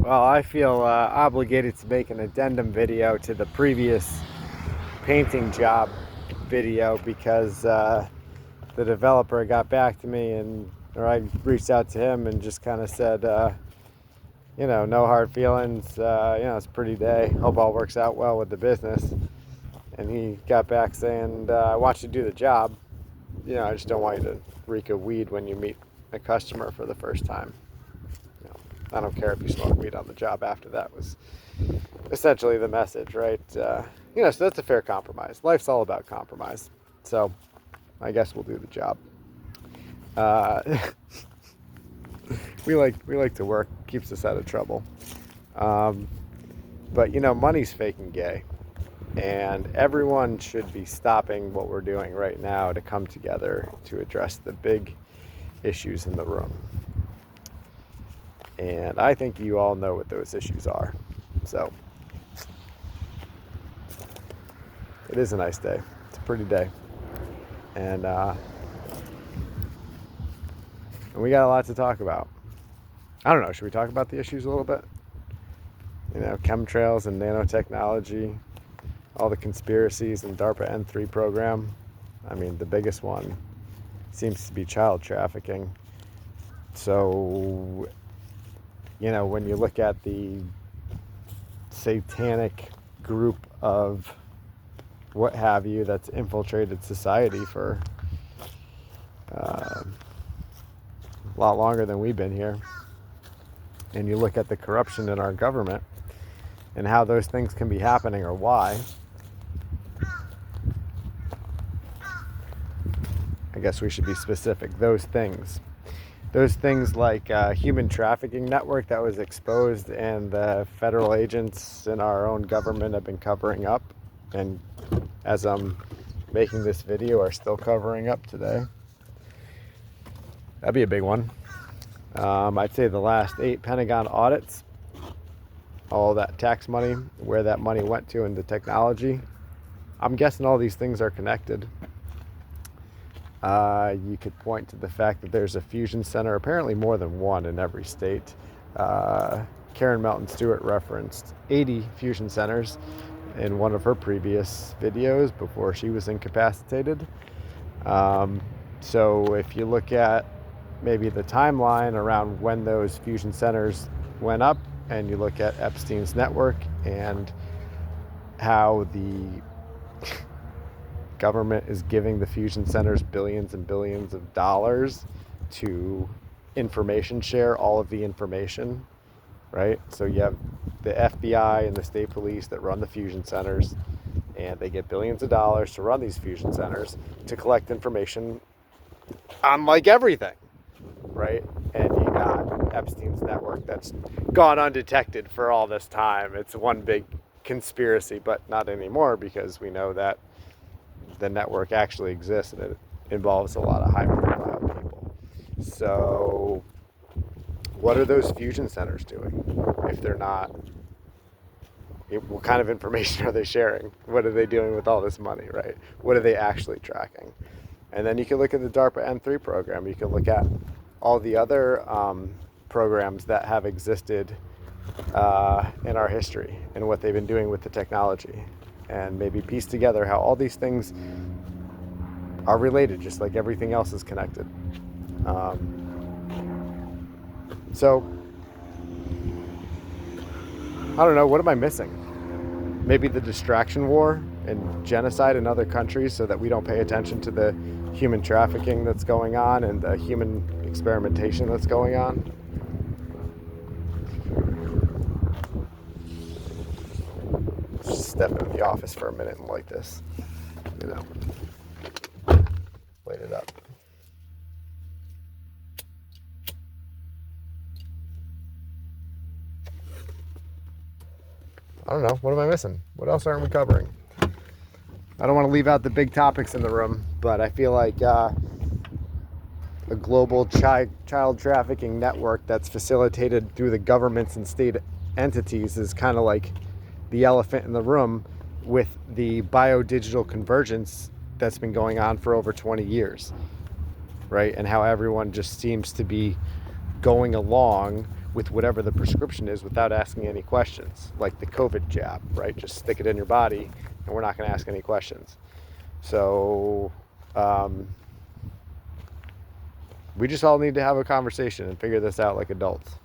Well, I feel obligated to make an addendum video to the previous painting job video because the developer got back to me or I reached out to him and just kind of said, no hard feelings. It's a pretty day. Hope all works out well with the business. And he got back saying, I want you to do the job. I just don't want you to reek of weed when you meet a customer for the first time. I don't care if you smoke weed on the job after that was essentially the message, right? So that's a fair compromise. Life's all about compromise. So I guess we'll do the job. We like to work, keeps us out of trouble. But money's faking gay. And everyone should be stopping what we're doing right now to come together to address the big issues in the room. And I think you all know what those issues are. So it is a nice day. It's a pretty day. And we got a lot to talk about. I don't know, should we talk about the issues a little bit? Chemtrails and nanotechnology, all the conspiracies in DARPA N3 program. I mean, the biggest one seems to be child trafficking. So, when you look at the satanic group of what have you that's infiltrated society for a lot longer than we've been here, and you look at the corruption in our government and how those things can be happening or why, I guess we should be specific. Those things like human trafficking network that was exposed and the federal agents in our own government have been covering up, and as I'm making this video are still covering up today. That'd be a big one. I'd say the last 8 Pentagon audits, all that tax money, where that money went to into technology. I'm guessing all these things are connected. You could point to the fact that there's a fusion center, apparently more than one in every state. Karen Melton Stewart referenced 80 fusion centers in one of her previous videos before she was incapacitated. So if you look at maybe the timeline around when those fusion centers went up, and you look at Epstein's network and how the government is giving the fusion centers billions and billions of dollars to information share all of the information, right? So you have the FBI and the state police that run the fusion centers, and they get billions of dollars to run these fusion centers to collect information on like everything, right? And you got Epstein's network that's gone undetected for all this time. It's one big conspiracy, but not anymore, because we know that the network actually exists and it involves a lot of high profile people. So what are those fusion centers doing if they're not? What kind of information are they sharing? What are they doing with all this money, right? What are they actually tracking? And then you can look at the DARPA N3 program. You can look at all the other programs that have existed in our history and what they've been doing with the technology, and maybe piece together how all these things are related, just like everything else is connected. So, I don't know, what am I missing? Maybe the distraction war and genocide in other countries so that we don't pay attention to the human trafficking that's going on and the human experimentation that's going on. Just step into the office for a minute and light this, light it up. I don't know, what am I missing? What else aren't we covering? I don't want to leave out the big topics in the room, but I feel like a global child trafficking network that's facilitated through the governments and state entities is kind of like the elephant in the room with the biodigital convergence that's been going on for over 20 years, right? And how everyone just seems to be going along with whatever the prescription is without asking any questions, like the COVID jab, right? Just stick it in your body and we're not going to ask any questions. So we just all need to have a conversation and figure this out like adults.